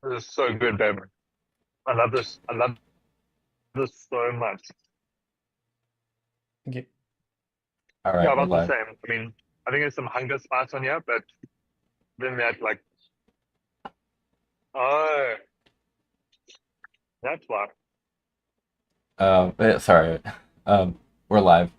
This is so good, baby. I love this. I love this so much. Thank you. All Yeah, right, we're about the live. same. I mean, I think there's some hunger spice on here, but then that like, oh, that's why. Sorry. We're live.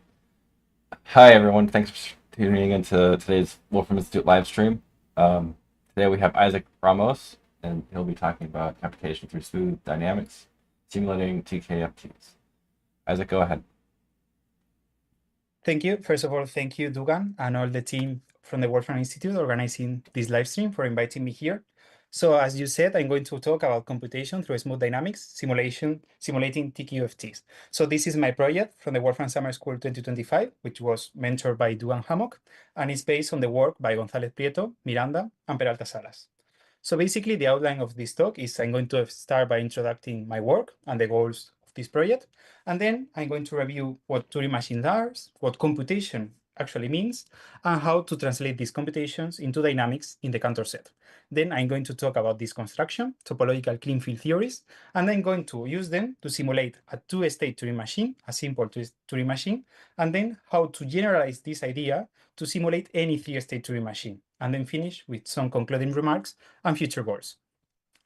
Hi, everyone. Thanks for tuning into today's Wolfram Institute live stream. Today we have Isaac Ramos, and he'll be talking about computation through smooth dynamics, simulating TKFTs. Isaac, go ahead. Thank you. First of all, thank you, Dugan, and all the team from the Wolfram Institute organizing this live stream for inviting me here. So as you said, I'm going to talk about computation through smooth dynamics, simulating TKFTs. So this is my project from the Wolfram Summer School 2025, which was mentored by Dugan Hammock, and it's based on the work by González Prieto, Miranda, and Peralta Salas. So basically, the outline of this talk is I'm going to start by introducing my work and the goals of this project. And then I'm going to review what Turing machines are, what computation actually means, and how to translate these computations into dynamics in the Cantor set. Then I'm going to talk about this construction, topological Kleene Field Theories, and I'm going to use them to simulate a two-state Turing machine, a simple Turing machine, and then how to generalize this idea to simulate any three-state Turing machine, and then finish with some concluding remarks and future goals.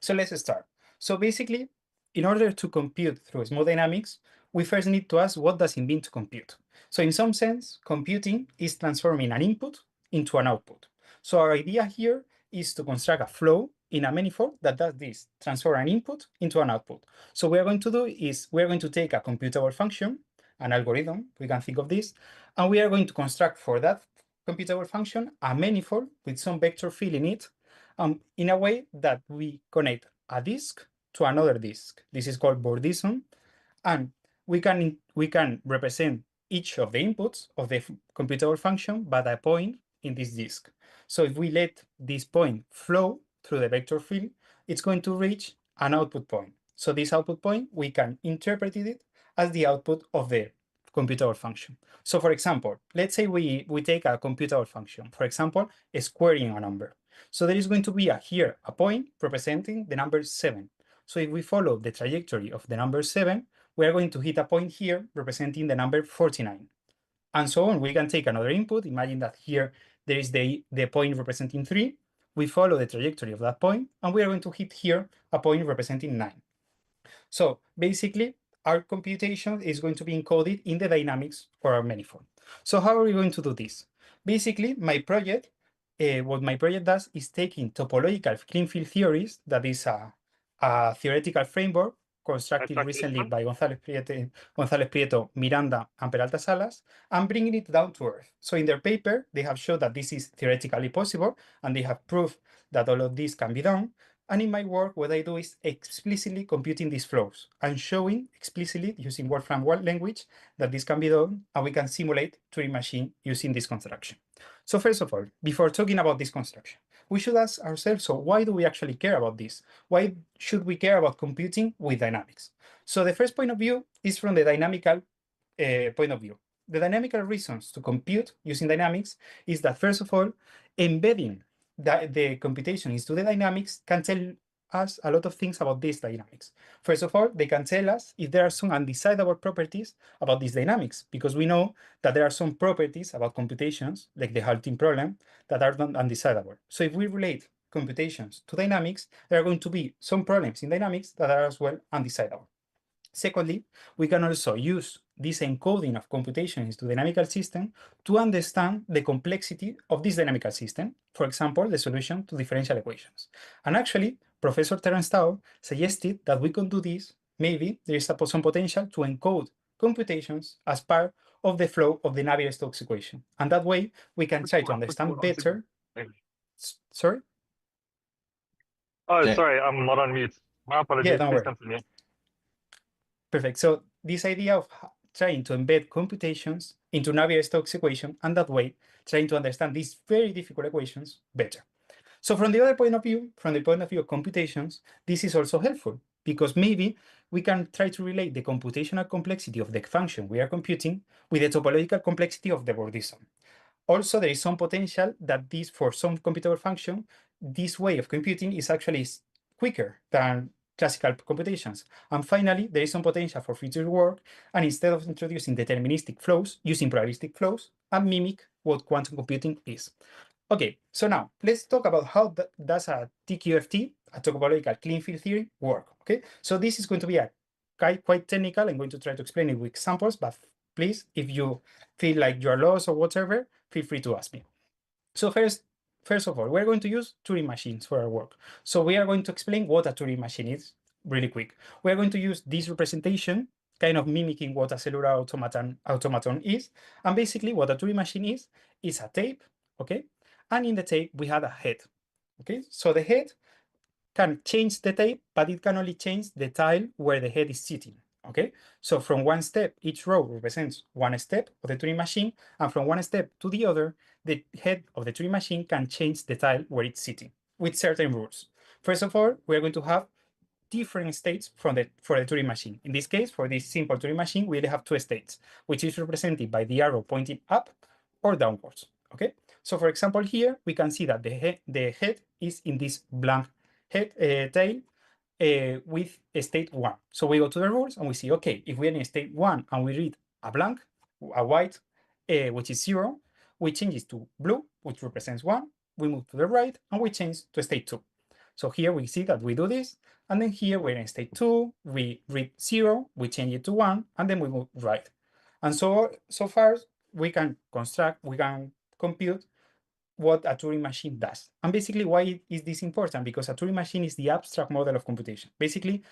So let's start. So basically, in order to compute through smooth dynamics, we first need to ask what does it mean to compute. So in some sense, computing is transforming an input into an output. So our idea here is to construct a flow in a manifold that does this, transform an input into an output. So what we're going to do is we're going to take a computable function, an algorithm, we can think of this, and we are going to construct for that computable function a manifold with some vector field in it, in a way that we connect a disk to another disk. This is called Cobordism, and we can represent each of the inputs of the computable function by a point in this disk. So if we let this point flow through the vector field, it's going to reach an output point. So this output point, we can interpret it as the output of the computable function. So for example, let's say we take a computable function, for example, squaring a number. So there is going to be here a point representing the number 7. So if we follow the trajectory of the number 7, we are going to hit a point here representing the number 49. And so on. We can take another input. Imagine that here there is the point representing 3. We follow the trajectory of that point, and we are going to hit here a point representing 9. So basically, our computation is going to be encoded in the dynamics for our manifold. So how are we going to do this? Basically, my project, what my project does is taking topological Kleene Field Theories, that is a theoretical framework constructed recently by González Prieto, Miranda, and Peralta Salas, and bringing it down to earth. So in their paper, they have shown that this is theoretically possible, and they have proved that all of this can be done. And in my work, what I do is explicitly computing these flows and showing explicitly using Wolfram language that this can be done, and we can simulate Turing machine using this construction. So first of all, before talking about this construction, we should ask ourselves, so why do we actually care about this? Why should we care about computing with dynamics? So the first point of view is from the dynamical point of view. The dynamical reasons to compute using dynamics is that, first of all, embedding the computation into the dynamics can tell us a lot of things about these dynamics. First of all, they can tell us if there are some undecidable properties about these dynamics, because we know that there are some properties about computations, like the halting problem, that are not undecidable. So if we relate computations to dynamics, there are going to be some problems in dynamics that are as well undecidable. Secondly, we can also use this encoding of computations to dynamical system to understand the complexity of this dynamical system, for example, the solution to differential equations. And actually, Professor Terence Tao suggested that we can do this. Maybe there is some potential to encode computations as part of the flow of the Navier-Stokes equation. And that way, we can try to understand better. Sorry? Oh, sorry, I'm not on mute. My apologies. Yeah, don't Please worry. continue. Perfect. So this idea of trying to embed computations into Navier-Stokes equation, and that way trying to understand these very difficult equations better. So from the other point of view, from the point of view of computations, this is also helpful, because maybe we can try to relate the computational complexity of the function we are computing with the topological complexity of the Cobordism. Also, there is some potential that this, for some computable function, this way of computing is actually quicker than classical computations. And finally, there is some potential for future work. And instead of introducing deterministic flows, using probabilistic flows and mimic what quantum computing is. Okay, so now let's talk about how does a TKFT, a topological Kleene field theory, work. Okay, so this is going to be a quite technical. I'm going to try to explain it with examples, but please, if you feel like you're lost or whatever, feel free to ask me. So first of all, we're going to use Turing machines for our work. So we are going to explain what a Turing machine is really quick. We're going to use this representation, kind of mimicking what a cellular automaton is. And basically what a Turing machine is a tape, okay? And in the tape, we have a head, okay? So the head can change the tape, but it can only change the tile where the head is sitting, okay? So from one step, each row represents one step of the Turing machine, and from one step to the other, the head of the Turing machine can change the tile where it's sitting with certain rules. First of all, we're going to have different states for the Turing machine. In this case, for this simple Turing machine, we only have two states, which is represented by the arrow pointing up or downwards, okay? So for example, here, we can see that the head is in this blank head tail with state 1. So we go to the rules and we see, okay, if we're in state 1 and we read a blank, a white, which is 0, we change it to blue, which represents 1. We move to the right and we change to state 2. So here we see that we do this, and then here we're in state 2, we read 0, we change it to 1, and then we move right. And so far we can compute what a Turing machine does. And basically, why is this important? Because a Turing machine is the abstract model of computation. Basically,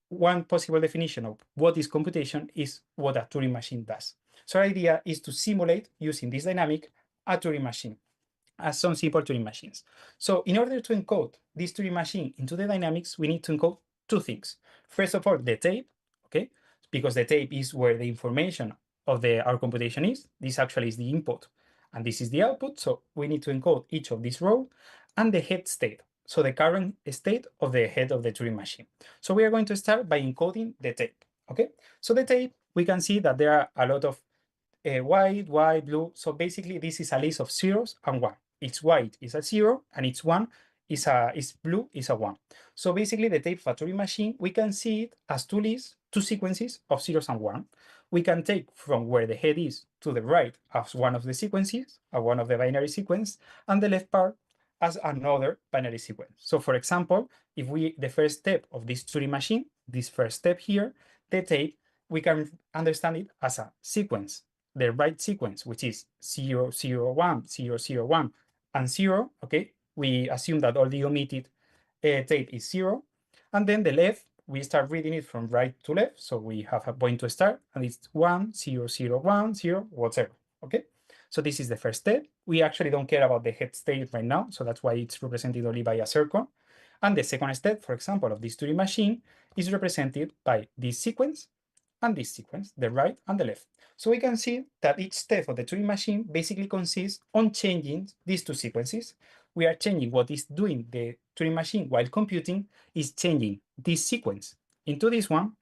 one possible definition of what is computation is what a Turing machine does. So our idea is to simulate, using this dynamic, a Turing machine as some simple Turing machines. So in order to encode this Turing machine into the dynamics, we need to encode two things. First of all, the tape, okay? Because the tape is where the information of our computation is. This actually is the input, and this is the output. So we need to encode each of these rows, and the head state. So the current state of the head of the Turing machine. So we are going to start by encoding the tape, okay? So the tape, we can see that there are a lot of white, blue. So basically this is a list of zeros and one. It's white is a 0 and it's 1 is blue is a 1. So basically the tape of a Turing machine, we can see it as two lists, two sequences of zeros and 1. We can take from where the head is to the right as one of the sequences, one of the binary sequence, and the left part as another binary sequence. So for example, if the first step of this Turing machine, this first step here, the tape, we can understand it as a sequence, the right sequence, which is 0, 0, 1, 0, 0, 1, and 0, okay? We assume that all the omitted tape is 0. And then the left, we start reading it from right to left. So we have a point to start, and it's 1, 0, 0, 1, 0, whatever, okay? So this is the first step. We actually don't care about the head state right now, so that's why it's represented only by a circle. And the second step, for example, of this Turing machine is represented by this sequence and this sequence, the right and the left. So we can see that each step of the Turing machine basically consists on changing these two sequences. We are changing what is doing the Turing machine while computing is changing this sequence into this one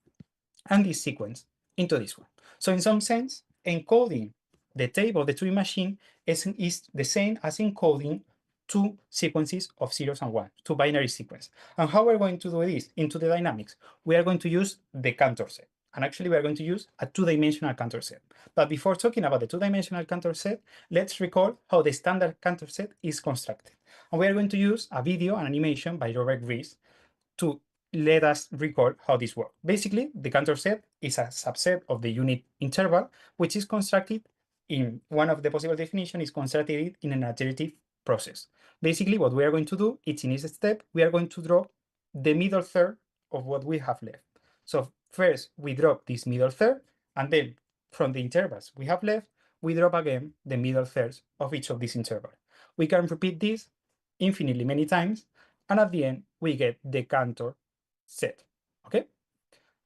and this sequence into this one. So in some sense, encoding the tape of the Turing machine is the same as encoding two sequences of zeros and ones, two binary sequence. And how we're going to do this into the dynamics? We are going to use the Cantor set. And actually, we are going to use a two-dimensional Cantor set. But before talking about the two-dimensional Cantor set, let's recall how the standard Cantor set is constructed. And we are going to use a video and animation by Robert Rees to let us recall how this works. Basically, the Cantor set is a subset of the unit interval, which is constructed in one of the possible definitions is constructed in an iterative process. Basically, what we are going to do is in this step, we are going to draw the middle third of what we have left. So first, we drop this middle third, and then from the intervals we have left, we drop again the middle thirds of each of these intervals. We can repeat this infinitely many times, and at the end, we get the Cantor set, okay?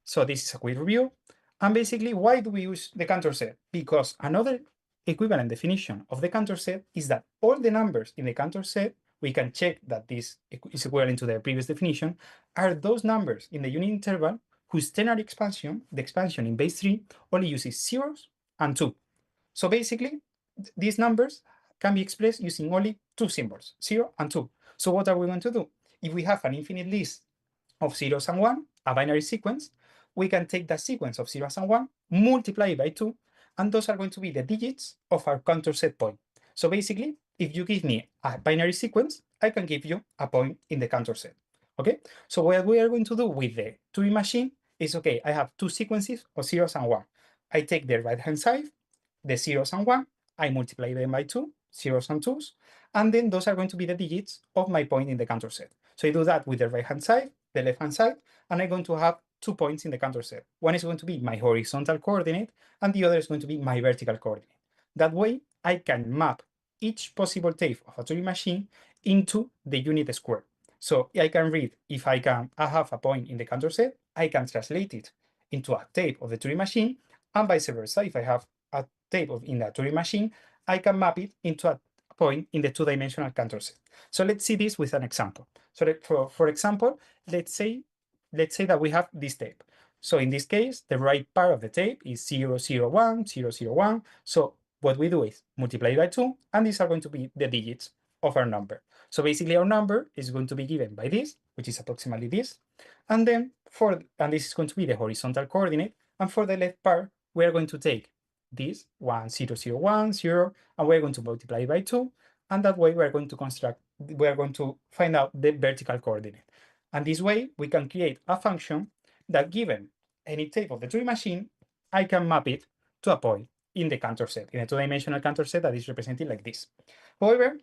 So this is a quick review. And basically, why do we use the Cantor set? Because another equivalent definition of the Cantor set is that all the numbers in the Cantor set, we can check that this is equivalent to the previous definition, are those numbers in the unit interval whose ternary expansion, the expansion in base 3, only uses zeros and 2. So basically, these numbers can be expressed using only two symbols, 0 and 2. So what are we going to do? If we have an infinite list of zeros and one, a binary sequence, we can take that sequence of zeros and one, multiply it by 2, and those are going to be the digits of our counter set point. So basically, if you give me a binary sequence, I can give you a point in the counter set. Okay, so what we are going to do with the Turing machine is, okay, I have two sequences of zeros and one. I take the right-hand side, the zeros and one, I multiply them by 2, zeros and twos, and then those are going to be the digits of my point in the counter set. So I do that with the right-hand side, the left-hand side, and I'm going to have 2 points in the counter set. One is going to be my horizontal coordinate, and the other is going to be my vertical coordinate. That way, I can map each possible tape of a Turing machine into the unit square. So I can read, if I have a point in the counter set, I can translate it into a tape of the Turing machine, and vice versa. If I have a tape in the Turing machine, I can map it into a point in the two-dimensional counter set. So let's see this with an example. So for example, let's say that we have this tape. So in this case, the right part of the tape is 0, 0, 1, 0, 0, 1. So what we do is multiply by 2, and these are going to be the digits of our number. So basically our number is going to be given by this, which is approximately this. And then this is going to be the horizontal coordinate. And for the left part, we are going to take this 1, 0, 0, 1, 0, and we're going to multiply by 2. And that way we are going to find out the vertical coordinate. And this way we can create a function that, given any tape of the Turing machine, I can map it to a point in the counter set, in a two-dimensional counter set that is represented like this. However,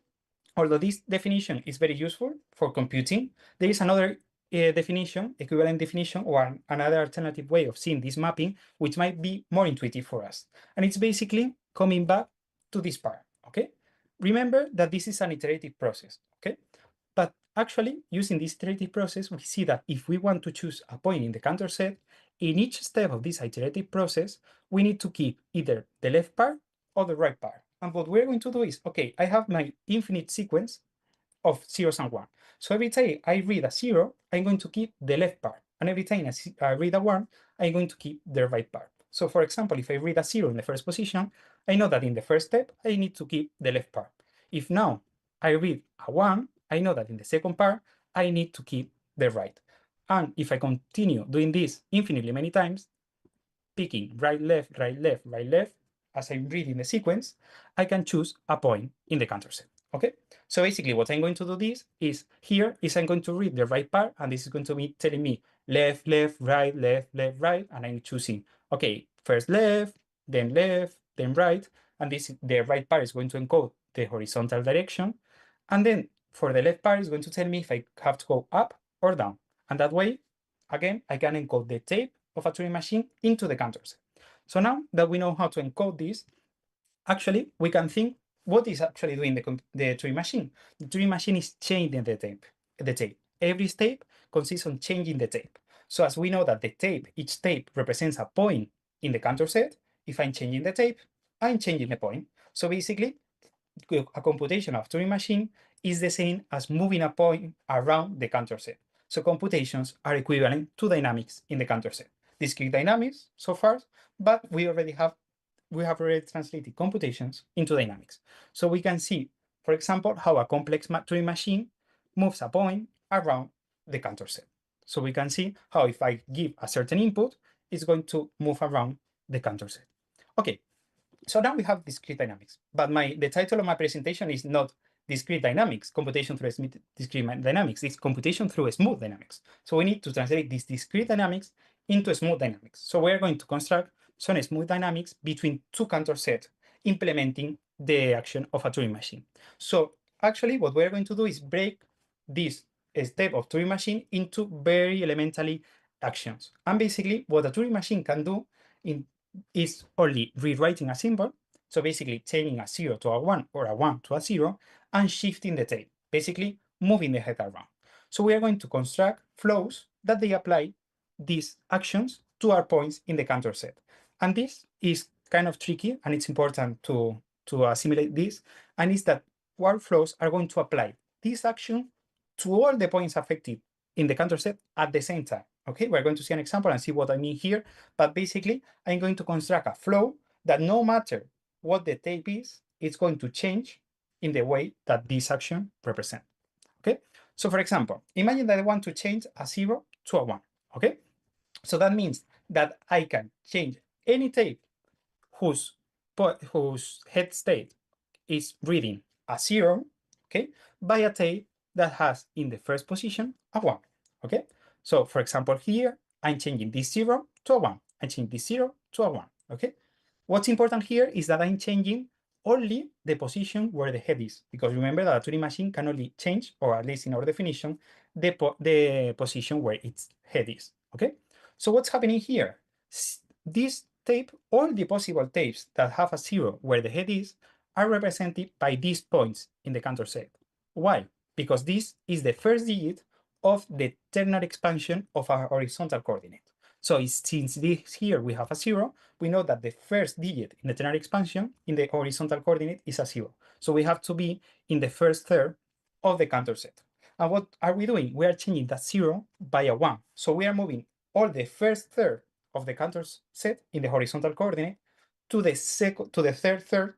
although this definition is very useful for computing, there is another equivalent definition, or another alternative way of seeing this mapping, which might be more intuitive for us. And it's basically coming back to this part, okay? Remember that this is an iterative process, okay? But actually, using this iterative process, we see that if we want to choose a point in the counter set, in each step of this iterative process, we need to keep either the left part or the right part. And what we're going to do is, okay, I have my infinite sequence of zeros and one. So every time I read a 0, I'm going to keep the left part. And every time I read a 1, I'm going to keep the right part. So for example, if I read a 0 in the first position, I know that in the first step, I need to keep the left part. If now I read a 1, I know that in the second part, I need to keep the right. And if I continue doing this infinitely many times, picking right, left, right, left, right, left, as I'm reading the sequence, I can choose a point in the counter set. Okay, so basically what I'm going to do this is, here is I'm going to read the right part, and this is going to be telling me left, left, right, left, left, right, and I'm choosing, okay, first left, then right, and the right part is going to encode the horizontal direction, and then for the left part is going to tell me if I have to go up or down, and that way, again, I can encode the tape of a Turing machine into the counter set. So now that we know how to encode this, actually, we can think what is actually doing the Turing machine. The Turing machine is changing the tape. Every tape consists on changing the tape. So as we know that each tape represents a point in the counter set, if I'm changing the tape, I'm changing the point. So basically, a computation of Turing machine is the same as moving a point around the counter set. So computations are equivalent to dynamics in the counter set. Discrete dynamics so far, but we have already translated computations into dynamics. So we can see, for example, how a complex Turing machine moves a point around the counter set. So we can see how if I give a certain input, it's going to move around the counter set. Okay, so now we have discrete dynamics, but the title of my presentation is not discrete dynamics, computation through discrete dynamics, it's computation through smooth dynamics. So we need to translate these discrete dynamics into smooth dynamics. So we're going to construct some smooth dynamics between two counter sets, implementing the action of a Turing machine. So actually what we're going to do is break this step of Turing machine into very elementary actions. And basically what a Turing machine can do is only rewriting a symbol. So basically changing a 0 to a 1 or a 1 to a 0 and shifting the tape, basically moving the head around. So we are going to construct flows that they apply these actions to our points in the counter set. And this is kind of tricky, and it's important to assimilate this, and is that our flows are going to apply this action to all the points affected in the counter set at the same time. Okay, we're going to see an example and see what I mean here, but basically I'm going to construct a flow that no matter what the tape is, it's going to change in the way that this action represents. Okay, So for example, imagine that I want to change a 0 to a 1, okay? So that means that I can change any tape whose head state is reading a 0, okay, by a tape that has in the first position a 1, okay? So for example, here, I'm changing this 0 to a 1. I'm changing this 0 to a 1, okay? What's important here is that I'm changing only the position where the head is, because remember that a Turing machine can only change, or at least in our definition, the position where its head is, okay? So what's happening here? This tape, all the possible tapes that have a 0 where the head is, are represented by these points in the counter set. Why? Because this is the first digit of the ternary expansion of our horizontal coordinate. So since this here we have a 0, we know that the first digit in the ternary expansion in the horizontal coordinate is a 0. So we have to be in the first third of the counter set. And what are we doing? We are changing that 0 by a 1. So we are moving all the first third of the counter set in the horizontal coordinate to the third third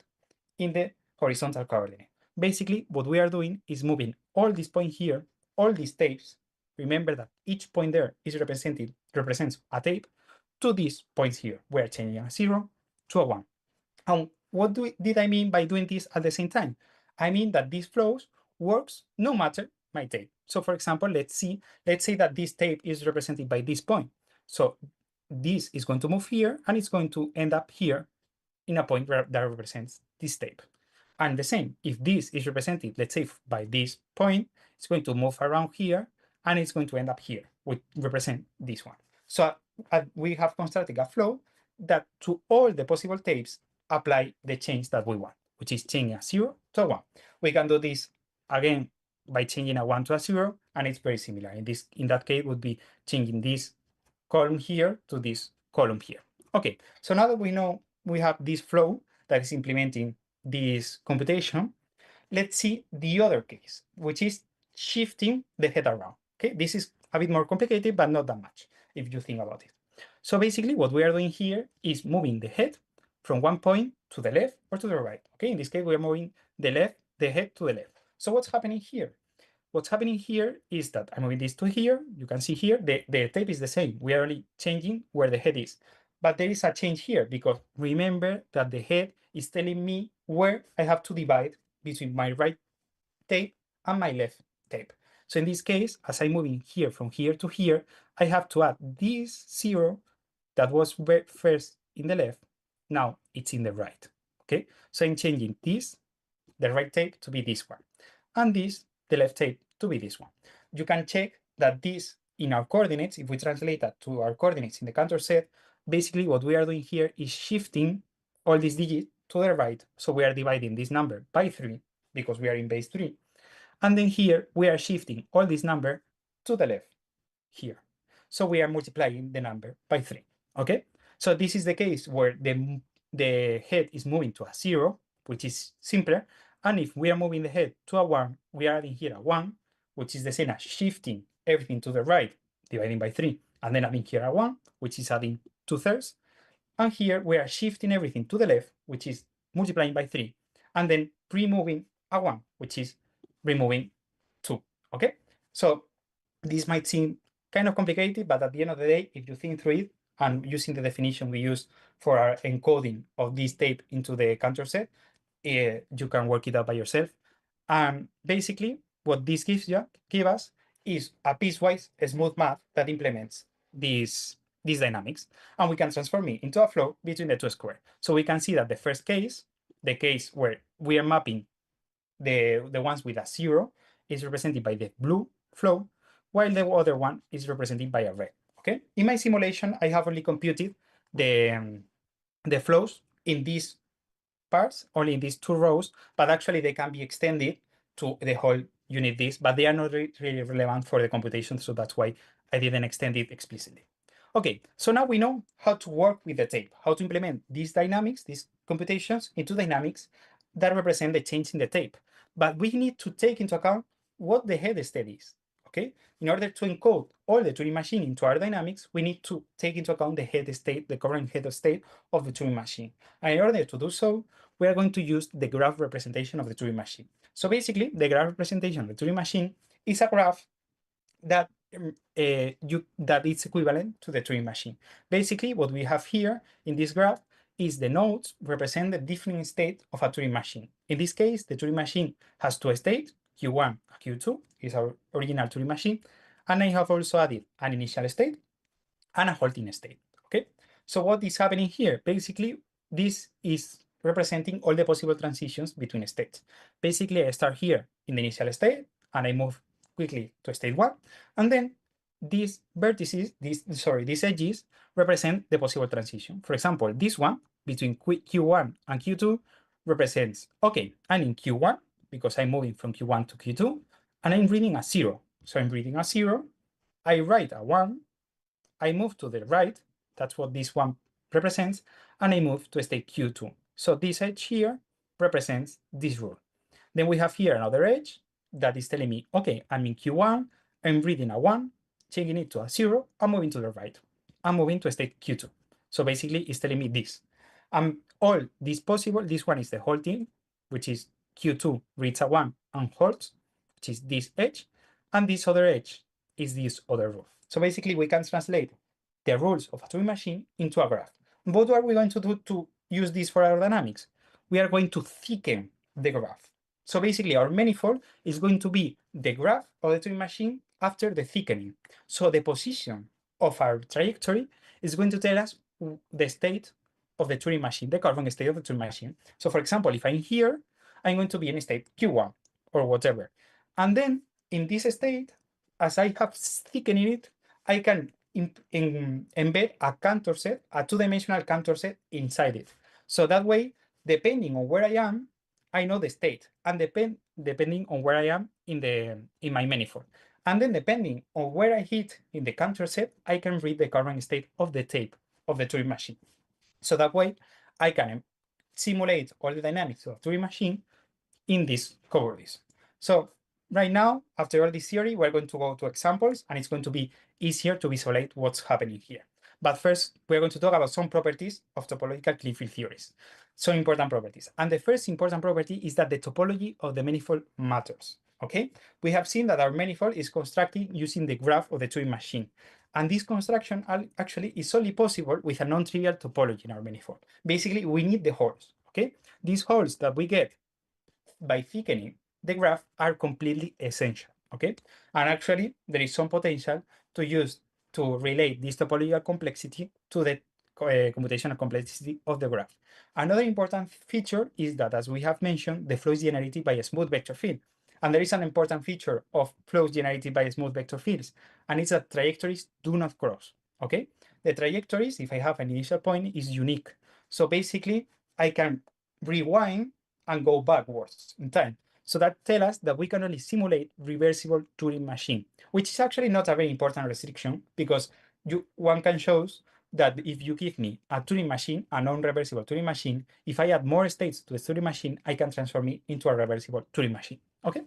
in the horizontal coordinate. Basically, what we are doing is moving all these points here, all these tapes. Remember that each point there is represents a tape to these points here. We are changing a 0 to a 1. And what did I mean by doing this at the same time? I mean that these flows works no matter my tape. So for example, let's say that this tape is represented by this point. So this is going to move here and it's going to end up here in a point that represents this tape. And the same, if this is represented, let's say by this point, it's going to move around here and it's going to end up here, which represent this one. So we have constructed a flow that to all the possible tapes apply the change that we want, which is changing a 0 to a 1. We can do this again by changing a 1 to a 0, and it's very similar. In that case, would be changing this column here to this column here. Okay, so now that we know we have this flow that is implementing this computation, let's see the other case, which is shifting the head around. Okay, this is a bit more complicated, but not that much if you think about it. So basically what we are doing here is moving the head from one point to the left or to the right. Okay, in this case, we are moving the head to the left. So what's happening here? What's happening here is that I'm moving this to here. You can see here, the tape is the same. We are only changing where the head is. But there is a change here because remember that the head is telling me where I have to divide between my right tape and my left tape. So in this case, as I'm moving here from here to here, I have to add this 0 that was first in the left. Now it's in the right, okay? So I'm changing this, the right tape, to be this one, and this, the left tape, to be this one. You can check that this in our coordinates, if we translate that to our coordinates in the counter set, basically what we are doing here is shifting all these digits to the right. So we are dividing this number by 3 because we are in base 3. And then here we are shifting all this number to the left here. So we are multiplying the number by 3, okay? So this is the case where the head is moving to a 0, which is simpler. And if we are moving the head to a 1, we are adding here a 1, which is the same as shifting everything to the right, dividing by 3, and then adding here a 1, which is adding 2/3. And here we are shifting everything to the left, which is multiplying by 3, and then removing a 1, which is removing 2, okay? So this might seem kind of complicated, but at the end of the day, if you think through it and using the definition we use for our encoding of this tape into the counter set, you can work it out by yourself. And basically, what this gives us is a piecewise smooth math that implements these dynamics, and we can transform it into a flow between the two squares. So we can see that the first case, the case where we are mapping the ones with a 0, is represented by the blue flow, while the other one is represented by a red. Okay. In my simulation, I have only computed the flows in these parts, only in these 2 rows, but actually they can be extended to the whole unit this, but they are not really relevant for the computation, so that's why I didn't extend it explicitly. Okay, so now we know how to work with the tape, how to implement these dynamics, these computations into dynamics that represent the change in the tape. But we need to take into account what the head state is, okay? In order to encode all the Turing machine into our dynamics, we need to take into account the head state, the current head state of the Turing machine. And in order to do so, we are going to use the graph representation of the Turing machine. So basically, the graph representation of the Turing machine is a graph that that is equivalent to the Turing machine. Basically, what we have here in this graph is the nodes represent the different state of a Turing machine. In this case, the Turing machine has two states, Q1 and Q2, is our original Turing machine. And I have also added an initial state and a halting state, okay? So what is happening here? Basically, this is representing all the possible transitions between states. Basically, I start here in the initial state and I move quickly to state 1. And then these vertices, these edges represent the possible transition. For example, this one between Q1 and Q2 represents, okay, I'm in Q1 because I'm moving from Q1 to Q2 and I'm reading a 0. So I'm reading a 0, I write a 1, I move to the right, that's what this one represents, and I move to state Q2. So this edge here represents this rule. Then we have here another edge that is telling me, okay, I'm in Q1, I'm reading a 1, changing it to a 0, I'm moving to the right. I'm moving to state Q2. So basically it's telling me this. All this possible, this one is the halting, which is Q2 reads a 1 and halts, which is this edge, and this other edge is this other rule. So basically we can translate the rules of a Turing machine into a graph. What are we going to do to use this for aerodynamics? We are going to thicken the graph. So basically our manifold is going to be the graph of the Turing machine after the thickening. So the position of our trajectory is going to tell us the state of the Turing machine, the carbon state of the Turing machine. So for example, if I'm here, I'm going to be in state Q1 or whatever. And then in this state, as I have thickened it, I can embed a Cantor set, a two-dimensional Cantor set inside it. So that way, depending on where I am, I know the state, and depending on where I am in my manifold. And then depending on where I hit in the Cantor set, I can read the current state of the tape of the Turing machine. So that way, I can simulate all the dynamics of the Turing machine in this Cobordism. So right now, after all this theory, we're going to go to examples, and it's going to be easier to visualize what's happening here. But first, we're going to talk about some properties of topological Kleene field theories. Some important properties. And the first important property is that the topology of the manifold matters. Okay? We have seen that our manifold is constructed using the graph of the Turing machine. And this construction actually is only possible with a non-trivial topology in our manifold. Basically, we need the holes. Okay? These holes that we get by thickening the graph are completely essential, okay? And actually, there is some potential to relate this topological complexity to the computational complexity of the graph. Another important feature is that, as we have mentioned, the flow is generated by a smooth vector field. And there is an important feature of flows generated by smooth vector fields, and it's that trajectories do not cross, okay? The trajectories, if I have an initial point, is unique. So basically, I can rewind and go backwards in time. So that tells us that we can only simulate reversible Turing machine, which is actually not a very important restriction, because one can show that if you give me a Turing machine, a non-reversible Turing machine, if I add more states to the Turing machine, I can transform it into a reversible Turing machine. Okay?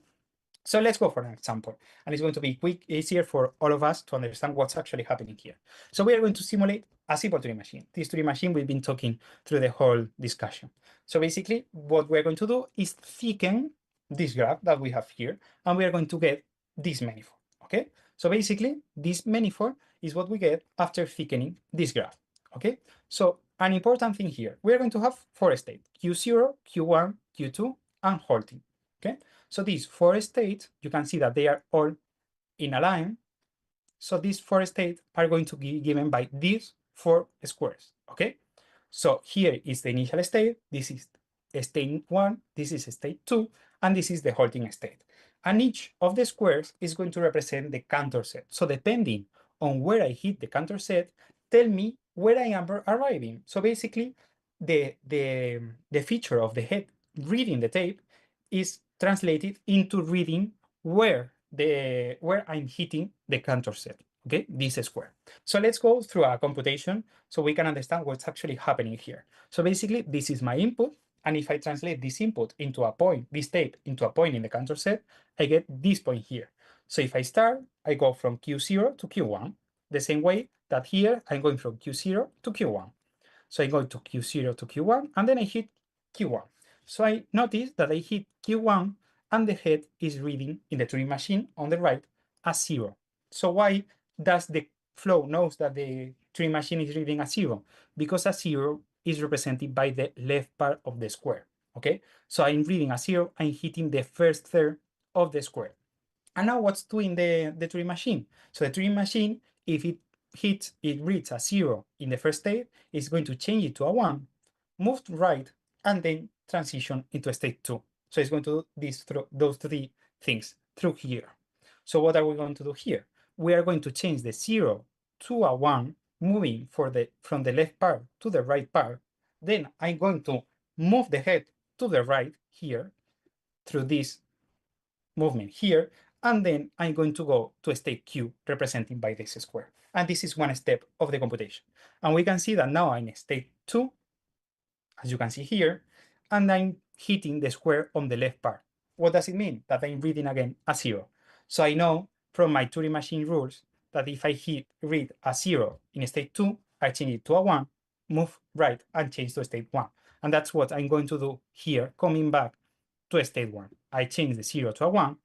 So let's go for an example. And it's going to be quick, easier for all of us to understand what's actually happening here. So we are going to simulate a simple Turing machine. This Turing machine we've been talking through the whole discussion. So basically, what we're going to do is thicken this graph that we have here, and we are going to get this manifold, okay? So basically, this manifold is what we get after thickening this graph, okay? So an important thing here, we're going to have 4 states, Q0, Q1, Q2, and halting, okay? So these 4 states, you can see that they are all in a line. So these 4 states are going to be given by these 4 squares, okay? So here is the initial state, this is state 1, this is state 2, and this is the halting state. And each of the squares is going to represent the Cantor set. So depending on where I hit the Cantor set, tell me where I am arriving. So basically, the feature of the head reading the tape is translated into reading where I'm hitting the Cantor set. Okay, this square. So let's go through a computation so we can understand what's actually happening here. So basically, this is my input. And if I translate this input into a point, this tape into a point in the Cantor set, I get this point here. So if I start, I go from Q0 to Q1, the same way that here I'm going from Q0 to Q1. So I go to Q0 to Q1, and then I hit Q1. So I notice that I hit Q1 and the head is reading in the Turing machine on the right as 0. So why does the flow knows that the Turing machine is reading as 0? Because a 0 is represented by the left part of the square. Okay, so I'm reading a 0, I'm hitting the first third of the square. And now what's doing the Turing machine? So the Turing machine, if it reads a 0 in the first state, it's going to change it to a 1, move right, and then transition into state 2. So it's going to do those three things through here. So what are we going to do here? We are going to change the 0 to a 1, moving from the left part to the right part. Then I'm going to move the head to the right here through this movement here, and then I'm going to go to state Q, represented by this square. And this is one step of the computation. And we can see that now I'm in state 2, as you can see here, and I'm hitting the square on the left part. What does it mean? That I'm reading again a 0. So I know from my Turing machine rules that if I read a 0 in state 2, I change it to a 1, move right, and change to state 1. And that's what I'm going to do here, coming back to state 1. I change the 0 to a 1,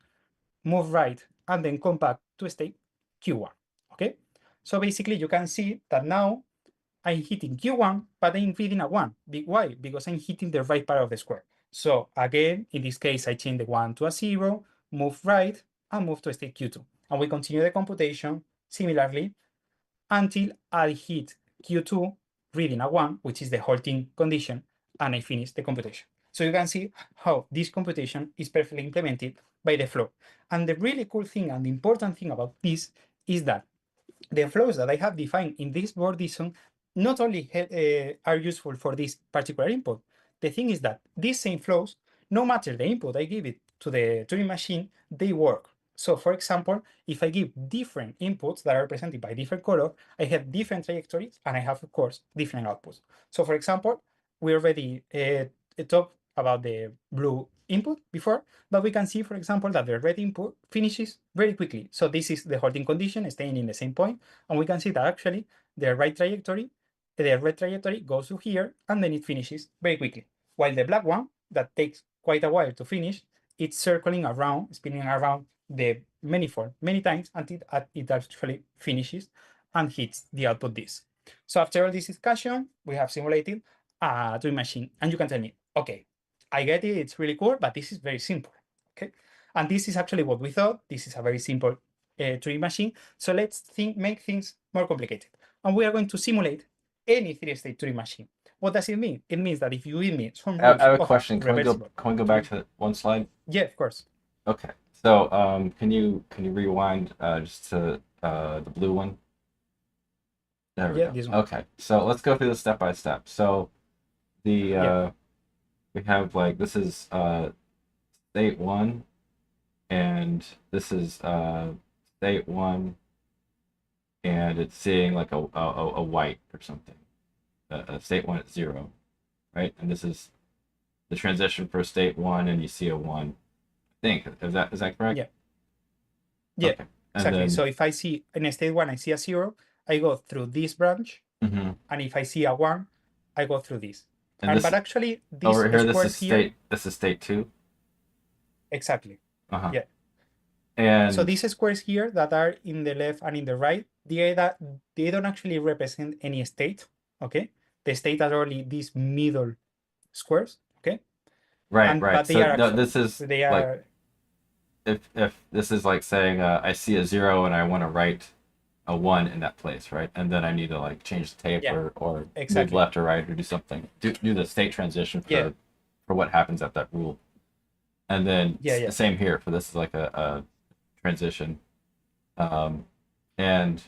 move right, and then come back to state Q1. Okay? So basically, you can see that now I'm hitting Q1, but I'm reading a 1. Why? Because I'm hitting the right part of the square. So again, in this case, I change the 1 to a 0, move right, and move to state Q2. And we continue the computation similarly until I hit Q2, reading a 1, which is the halting condition, and I finish the computation. So you can see how this computation is perfectly implemented by the flow. And the really cool thing and the important thing about this is that the flows that I have defined in this Cobordism not only are useful for this particular input. The thing is that these same flows, no matter the input I give it to the Turing machine, they work. So for example, if I give different inputs that are represented by different color, I have different trajectories and I have, of course, different outputs. So for example, we already talked about the blue input before, but we can see, for example, that the red input finishes very quickly. So this is the halting condition, staying in the same point. And we can see that actually the red trajectory goes to here, and then it finishes very quickly. While the black one, that takes quite a while to finish, it's circling around, spinning around the manifold many times until it actually finishes and hits the output disk. So after all this discussion, we have simulated a Turing machine, and you can tell me, okay, I get it, it's really cool, but this is very simple, okay? And this is actually what we thought. This is a very simple Turing machine. So let's make things more complicated. And we are going to simulate any three-state Turing machine. What does it mean? It means that if you give me some rules I have a of question. Can we go back to one slide? Yeah, of course. Okay. So can you rewind just to the blue one? There we go. This one. Okay. So let's go through this step by step. So the we have like this is state 1, and this is state 1, and it's seeing like a white or something. State 1 at 0, right? And this is the transition for state 1, and you see a 1. I think is that correct? Yeah. Yeah. Okay. Exactly. Then, so if I see in state 1, I see a 0, I go through this branch, and if I see a 1, I go through this. But actually, this over here, this is state 2. Exactly. Yeah. And so these squares here that are in the left and in the right, they don't actually represent any state. Okay, the state are only these middle squares. Okay. Right. But so this is like if this is like saying I see a 0 and I want to write a 1 in that place, right? And then I need to like change the tape or move left or right or do something. Do the state transition for what happens at that rule. And then same here for this is like a transition. And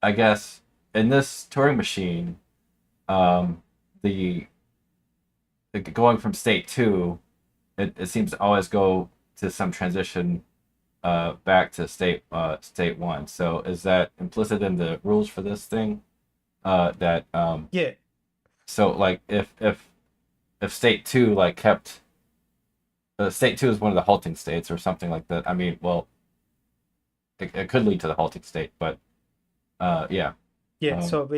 I guess in this Turing machine, the going from state 2, it seems to always go to some transition back to state 1. So is that implicit in the rules for this thing? So like if state 2 like kept state 2 is one of the halting states or something like that. I mean, well, it could lead to the halting state, but so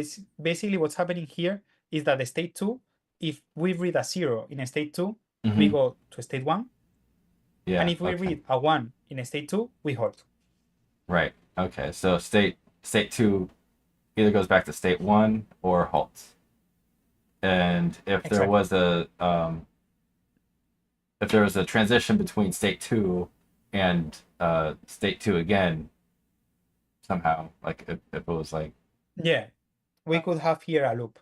basically what's happening here is that the state 2, if we read a 0 in a state 2, we go to state 1, Yeah. And if we okay. read a 1 in state 2, we halt. Right. Okay. So state 2 either goes back to state 1 or halts. And if there Exactly. was a transition between state 2 and state 2 again, somehow, like if it was like, Yeah, we could have here a loop.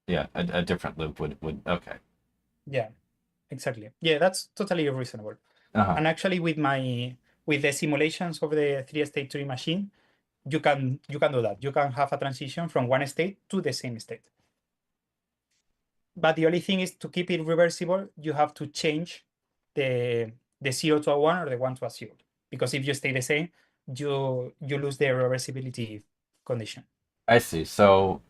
yeah, a different loop would okay. Yeah, exactly. Yeah, that's totally reasonable. Uh-huh. And actually, with the simulations of the 3-state Turing machine, you can do that. You can have a transition from one state to the same state. But the only thing is, to keep it reversible, you have to change the 0 to a 1 or the 1 to a 0. Because if you stay the same, you lose the reversibility condition. I see. So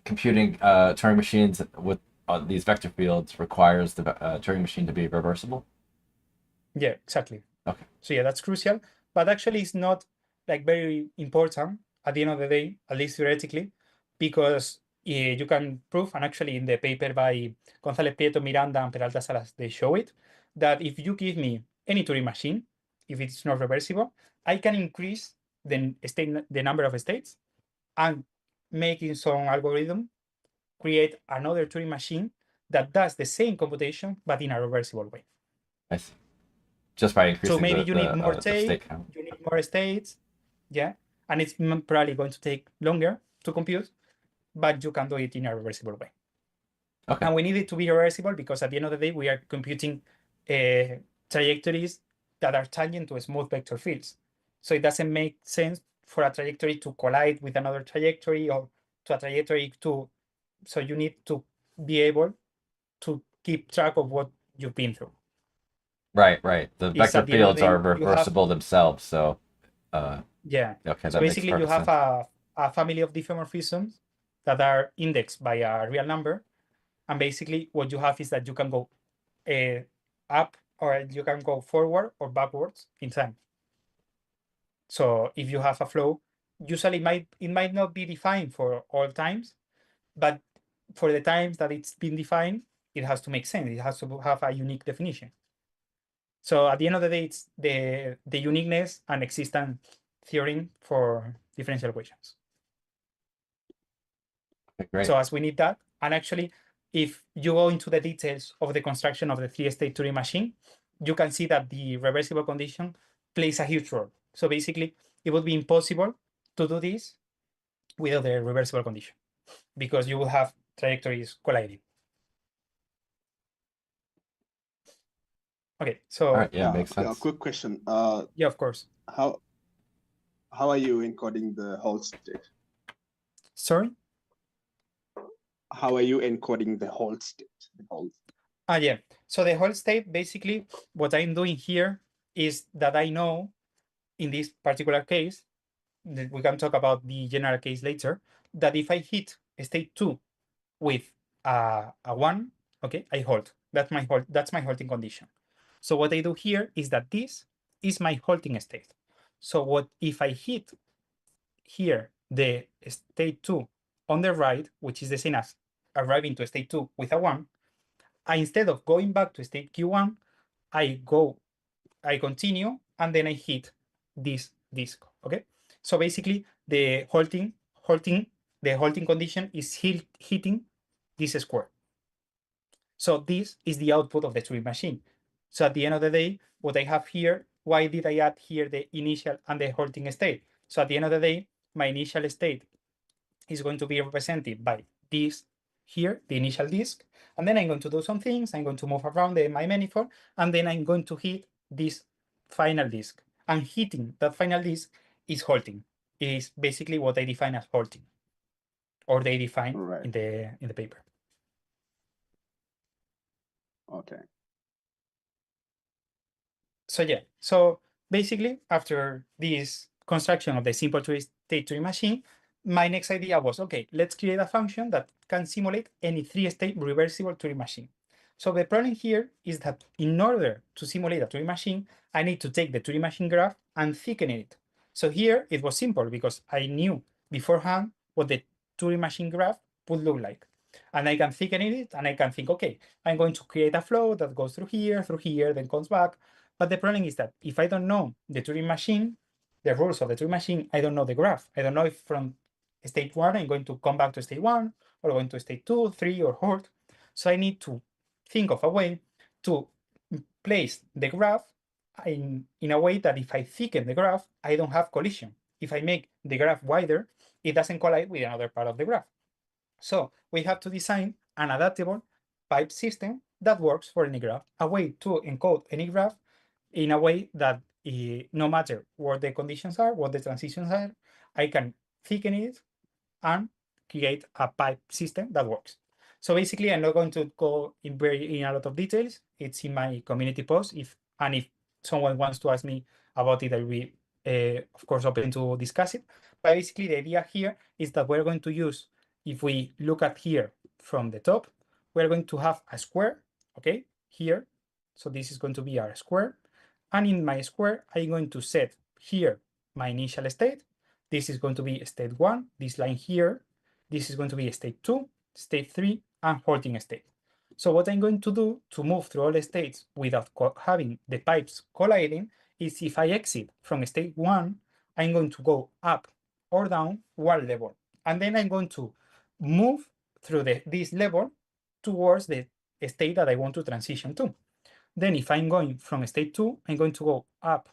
computing Turing machines with these vector fields requires the Turing machine to be reversible? Yeah, exactly. Okay. So yeah, that's crucial. But actually, it's not like very important at the end of the day, at least theoretically, because you can prove, and actually in the paper by González Prieto, Miranda, and Peralta Salas, they show it, that if you give me any Turing machine, if it's not reversible, I can increase the number of states and making some algorithm create another Turing machine that does the same computation, but in a reversible way. I see. Just by increasing So maybe you need more the state state, count. you need more states, yeah, and it's probably going to take longer to compute, but you can do it in a reversible way. Okay. And we need it to be reversible because at the end of the day, we are computing trajectories that are tangent to smooth vector fields. So it doesn't make sense for a trajectory to collide with another trajectory or to a trajectory to. So you need to be able to keep track of what you've been through. Right. The It's vector at the end of fields the day, are you have- reversible themselves, so Yeah. okay, So that makes basically, you perfect have sense. a family of diffeomorphisms that are indexed by a real number. And basically, what you have is that you can go up or you can go forward or backwards in time. So if you have a flow, usually it might not be defined for all times, but for the times that it's been defined, it has to make sense. It has to have a unique definition. So at the end of the day, it's the uniqueness and existence theorem for differential equations. Okay, great. So as we need that, and actually, if you go into the details of the construction of the 3-state Turing machine, you can see that the reversible condition plays a huge role. So basically, it would be impossible to do this without the reversible condition because you will have trajectories colliding. Okay, so All right, yeah, makes sense. A quick question. Yeah, of course. How are you encoding the halt state? Sorry? How are you encoding the halt state? Yeah. So the whole state, basically, what I'm doing here is that I know, in this particular case, we can talk about the general case later, that if I hit state 2 with a 1, okay, I halt. That's my halting condition. So what I do here is that this is my halting state. So what if I hit here the state 2 on the right, which is the same as arriving to state 2 with a 1, instead of going back to state Q1, I continue, and then I hit this disk, okay? So basically, the halting condition is hitting this square. So this is the output of the Turing machine. So at the end of the day, what I have here, why did I add here the initial and the halting state? So at the end of the day, my initial state is going to be represented by this here, the initial disk, and then I'm going to do some things. I'm going to move around my manifold, and then I'm going to hit this final disk. And hitting that final disk is halting. It is basically what I define as halting, or they define Right. in the paper. Okay. So yeah, so basically, after this construction of the simple state Turing machine, my next idea was, okay, let's create a function that can simulate any 3-state reversible Turing machine. So the problem here is that in order to simulate a Turing machine, I need to take the Turing machine graph and thicken it. So here it was simple because I knew beforehand what the Turing machine graph would look like. And I can thicken it, and I can think, okay, I'm going to create a flow that goes through here, then comes back. But the problem is that if I don't know the Turing machine, the rules of the Turing machine, I don't know the graph. I don't know if from state 1, I'm going to come back to state 1, or going to state 2, 3, or hold. So I need to think of a way to place the graph in a way that if I thicken the graph, I don't have collision. If I make the graph wider, it doesn't collide with another part of the graph. So we have to design an adaptable pipe system that works for any graph, a way to encode any graph in a way that no matter what the conditions are, what the transitions are, I can thicken it and create a pipe system that works. So basically, I'm not going to go in a lot of details. It's in my community post. If someone wants to ask me about it, I'll be, of course, open to discuss it. But basically, the idea here is that we're going to use, if we look at here from the top, we're going to have a square, okay, here. So this is going to be our square. And in my square, I'm going to set here my initial state. This is going to be state 1, this line here. This is going to be state 2, state 3, and holding state. So what I'm going to do to move through all the states without having the pipes colliding is if I exit from state 1, I'm going to go up or down one level. And then I'm going to move through this level towards the state that I want to transition to. Then if I'm going from state 2, I'm going to go up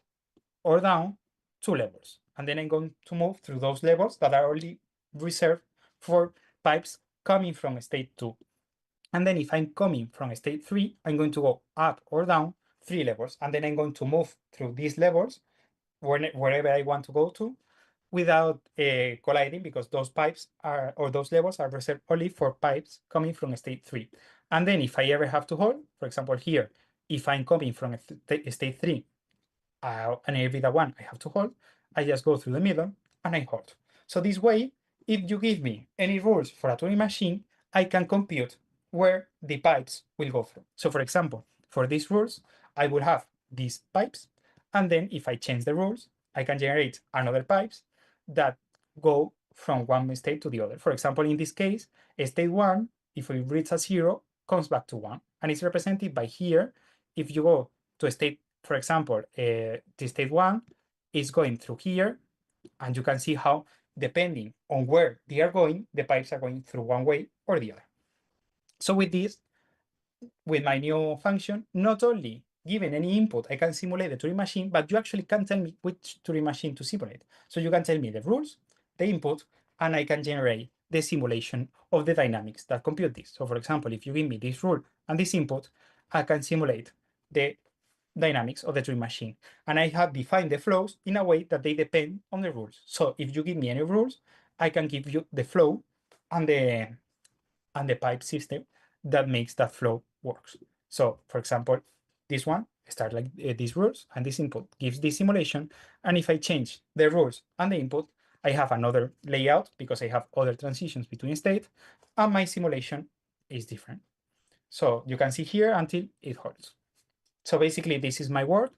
or down 2 levels. And then I'm going to move through those levels that are only reserved for pipes coming from state 2. And then if I'm coming from state 3, I'm going to go up or down 3 levels. And then I'm going to move through these levels wherever I want to go to without colliding, because those pipes are, or those levels are reserved only for pipes coming from state 3. And then if I ever have to hold, for example, here, if I'm coming from state 3 and every one I have to hold, I just go through the middle and I hold. So this way, if you give me any rules for a Turing machine, I can compute where the pipes will go through. So for example, for these rules, I will have these pipes. And then if I change the rules, I can generate another pipes that go from one state to the other. For example, in this case, state 1, if we reach a 0, comes back to 1. And it's represented by here. If you go to a state, for example, the state 1 is going through here, and you can see how, depending on where they are going, the pipes are going through one way or the other. So with this, with my new function, not only given any input, I can simulate the Turing machine, but you actually can tell me which Turing machine to simulate. So you can tell me the rules, the input, and I can generate the simulation of the dynamics that compute this. So for example, if you give me this rule and this input, I can simulate the dynamics of the Turing machine. And I have defined the flows in a way that they depend on the rules. So if you give me any rules, I can give you the flow and the pipe system that makes that flow works. So for example, this one starts like these rules, and this input gives this simulation. And if I change the rules and the input, I have another layout because I have other transitions between states, and my simulation is different. So you can see here until it holds. So basically, this is my work.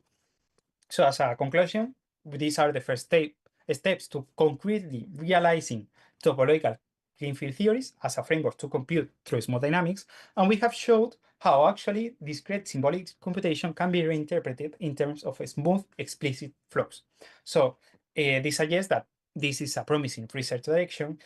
So as a conclusion, these are the first steps to concretely realizing topological Kleene field theories as a framework to compute through smooth dynamics. And we have showed how actually discrete symbolic computation can be reinterpreted in terms of smooth explicit flows. So this suggests that this is a promising research direction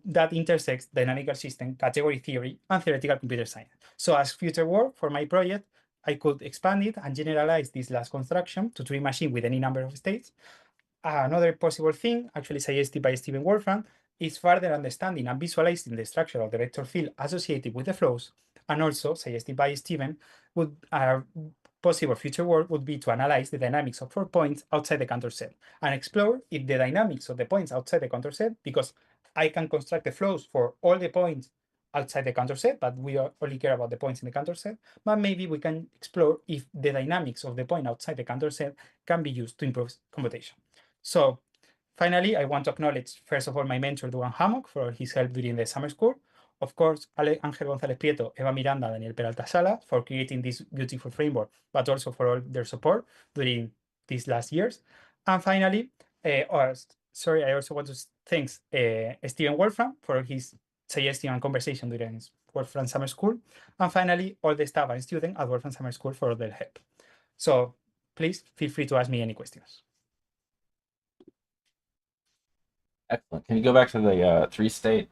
that intersects dynamical system, category theory, and theoretical computer science. So as future work for my project, I could expand it and generalize this last construction to Turing machine with any number of states. Another possible thing, actually suggested by Stephen Wolfram, is further understanding and visualizing the structure of the vector field associated with the flows. And also, suggested by Stephen, would possible future work would be to analyze the dynamics of 4 points outside the contour set and explore if the dynamics of the points outside the contour set, because I can construct the flows for all the points outside the contour set, but we only care about the points in the contour set. But maybe we can explore if the dynamics of the point outside the contour set can be used to improve computation. So finally, I want to acknowledge, first of all, my mentor, Dugan Hammock, for his help during the summer school. Of course, Ángel González Prieto, Eva Miranda, Daniel Peralta Sala for creating this beautiful framework, but also for all their support during these last years. And finally, I also want to thank Stephen Wolfram for his suggestion and conversation during Wolfram Summer School. And finally, all the staff and students at Wolfram Summer School for their help. So please feel free to ask me any questions. Excellent. Can you go back to the 3-state?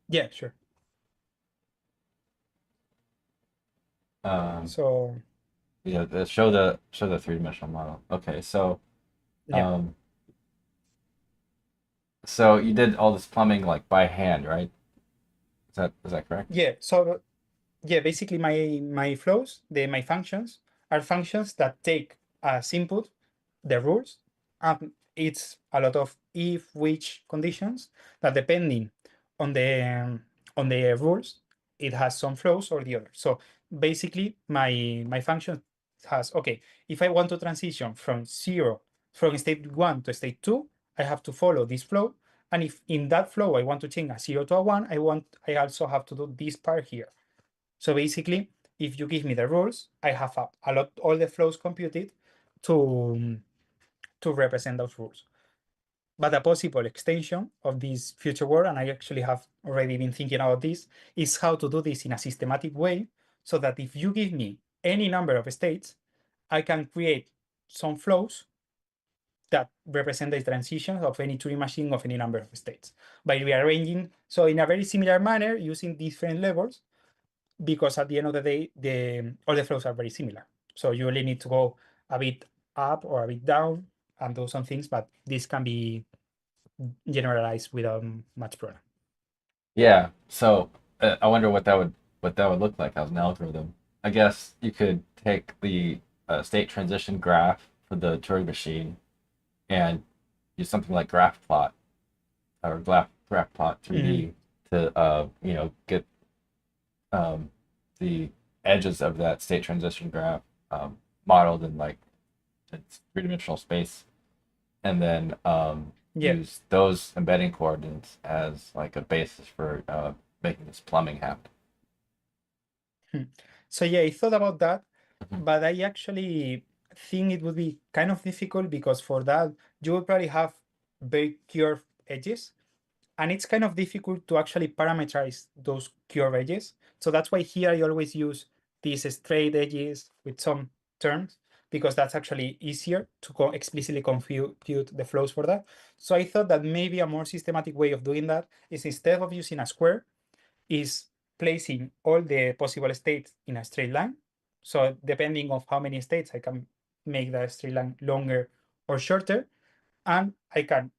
Yeah, sure. So yeah, show the 3-dimensional model. Okay, so yeah. So you did all this plumbing like by hand, right? Is that correct? Yeah. So yeah, basically my flows, my functions are functions that take as input the rules, and it's a lot of if which conditions that depending on the rules, it has some flows or the other. So basically my function has, okay, if I want to transition from state 1 to state 2, I have to follow this flow. And if in that flow I want to change a 0 to a 1, I also have to do this part here. So basically, if you give me the rules, I have all the flows computed to represent those rules. But a possible extension of this future world, and I actually have already been thinking about this, is how to do this in a systematic way, so that if you give me any number of states, I can create some flows that represent the transitions of any Turing machine of any number of states by rearranging. So in a very similar manner, using different levels, because at the end of the day, all the flows are very similar. So you only need to go a bit up or a bit down and do some things, but this can be generalized without much problem. Yeah. So I wonder what that would look like as an algorithm. I guess you could take the state transition graph for the Turing machine and use something like graph plot or graph plot 3D to get the edges of that state transition graph modeled in like its 3-dimensional space, and then use those embedding coordinates as like a basis for making this plumbing happen. So yeah, I thought about that, but I actually think it would be kind of difficult, because for that you would probably have very curved edges, and it's kind of difficult to actually parameterize those curved edges. So that's why here I always use these straight edges with some terms, because that's actually easier to explicitly compute the flows for that. So I thought that maybe a more systematic way of doing that is, instead of using a square, is placing all the possible states in a straight line. So depending on how many states, I can make the straight line longer or shorter. And I can,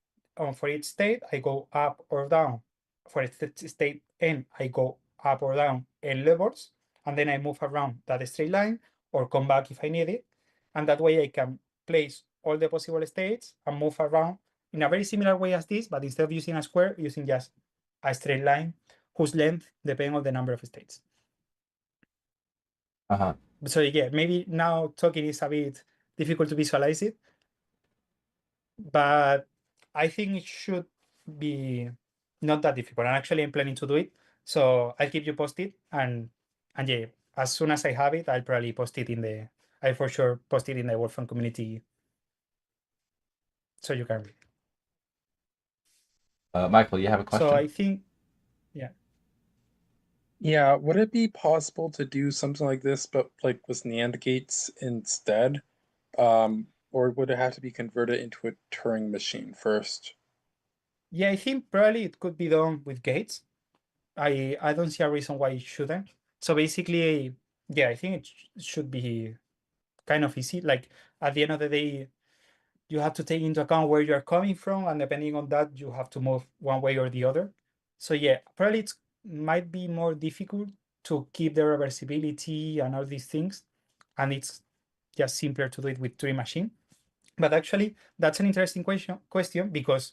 for each state, I go up or down. For state n, I go up or down n levels, and then I move around that straight line or come back if I need it. And that way I can place all the possible states and move around in a very similar way as this, but instead of using a square, using just a straight line whose length depends on the number of states. So yeah, maybe now talking is a bit difficult to visualize it, but I think it should be not that difficult. And actually I'm planning to do it. So I'll keep you posted, and yeah, as soon as I have it, I'll probably post it I'll for sure post it in the Wolfram community so you can read. Michael, you have a question? So I think, yeah, would it be possible to do something like this, but like with NAND gates instead? Or would it have to be converted into a Turing machine first? Yeah, I think probably it could be done with gates. I don't see a reason why it shouldn't. So basically, yeah, I think it should be kind of easy. Like at the end of the day, you have to take into account where you're coming from, and depending on that, you have to move one way or the other. So yeah, probably it might be more difficult to keep the reversibility and all these things, and it's just simpler to do it with Turing machine. But actually, that's an interesting question, because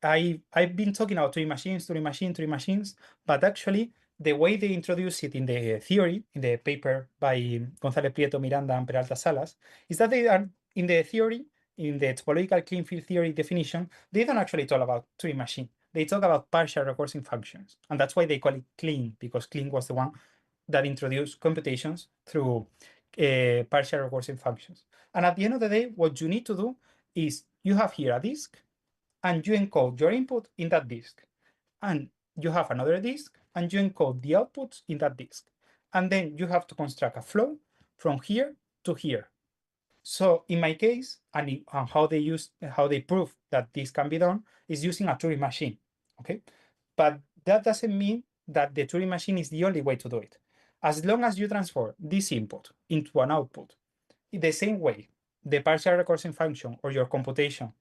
I've been talking about Turing machines, but actually the way they introduce it in the theory, in the paper by González Prieto, Miranda, and Peralta Salas, is that they are in the theory, in the topological Kleene field theory definition, they don't actually talk about Turing machine. They talk about partial recursive functions, and that's why they call it Kleene, because Kleene was the one that introduced computations through partial recursive functions. And at the end of the day, what you need to do is you have here a disk, and you encode your input in that disk. And you have another disk, and you encode the outputs in that disk. And then you have to construct a flow from here to here. So in my case, and how they prove that this can be done is using a Turing machine, okay? But that doesn't mean that the Turing machine is the only way to do it. As long as you transfer this input into an output in the same way the partial recursive function or your computation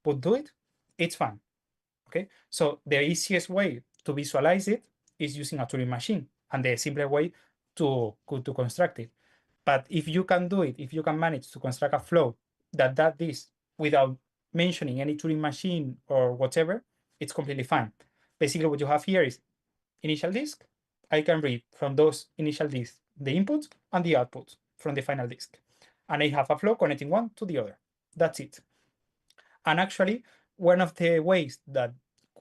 would do it, it's fine, okay? So the easiest way to visualize it is using a Turing machine, and the simpler way to construct it. But if you can do it, if you can manage to construct a flow that does this without mentioning any Turing machine or whatever, it's completely fine. Basically, what you have here is initial disk. I can read from those initial disks the inputs and the outputs from the final disk. And I have a flow connecting one to the other. That's it. And actually, one of the ways that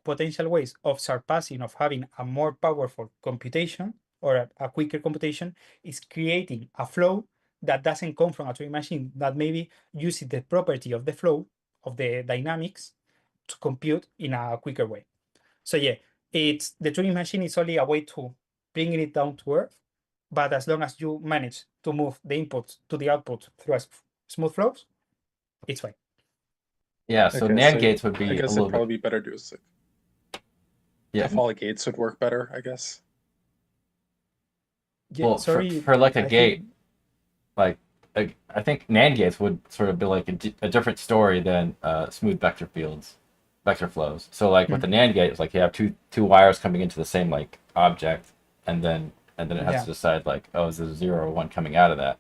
potential ways of surpassing, of having a more powerful computation or a quicker computation is creating a flow that doesn't come from a Turing machine, that maybe uses the property of the flow, of the dynamics, to compute in a quicker way. So yeah, it's the Turing machine is only a way to bring it down to earth, but as long as you manage to move the input to the output through a smooth flows, it's fine. Yeah, so Okay, NAND so gates would be I a guess little it'd probably bit. be better to use like Yeah. Topological gates would work better, I guess. Yeah, Well, sorry, for like a I gate, think, like I think NAND gates would sort of be like a different story than smooth vector fields, vector flows. So like with the NAND gate, it's like you have two wires coming into the same like object, and then it has Yeah. to decide like, oh, is there 0 or 1 coming out of that?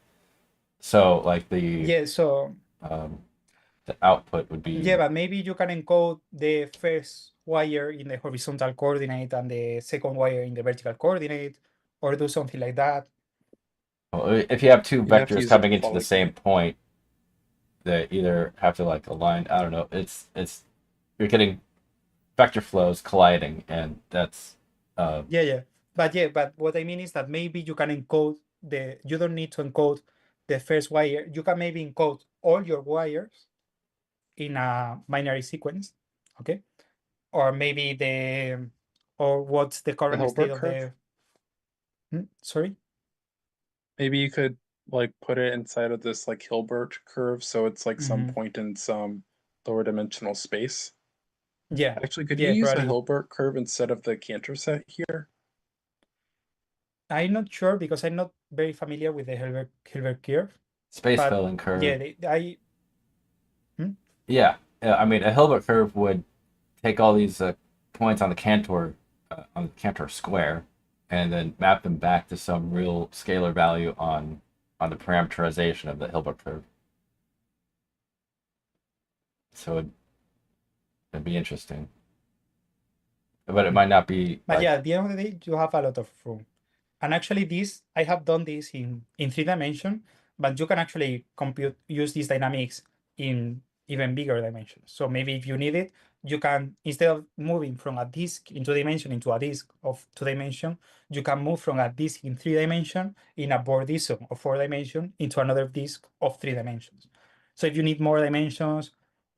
So like yeah, so the output would be yeah, but maybe you can encode the first wire in the horizontal coordinate and the second wire in the vertical coordinate, or do something like that. well, if you have two You have to vectors use a coming into the Topological same gate. point, they either have to like align. I don't know. It's you're getting vector flows colliding, and that's Yeah, but what I mean is that maybe you can encode you don't need to encode the first wire. You can maybe encode all your wires in a binary sequence, okay? Or maybe or what's the current state Hilbert of curve? sorry? Maybe you could like put it inside of this like Hilbert curve, so it's like some Mhm. point in some lower dimensional space. Yeah, Actually, could you yeah, use a probably. Hilbert curve instead of the Cantor set here? I'm not sure because I'm not very familiar with the Hilbert curve. space But filling curve. yeah, Yeah, I mean, a Hilbert curve would take all these points on the Cantor square, and then map them back to some real scalar value on the parameterization of the Hilbert curve. So it'd be interesting, but it might not be. But Like, yeah, at the end of the day, you have a lot of room. And actually, I have done this in 3 dimension, but you can actually use these dynamics in even bigger dimensions. So maybe if you need it, you can, instead of moving from a disk in 2 dimension into a disk of 2 dimension, you can move from a disk in 3 dimension in a Cobordism of 4 dimension into another disk of 3 dimensions. So if you need more dimensions,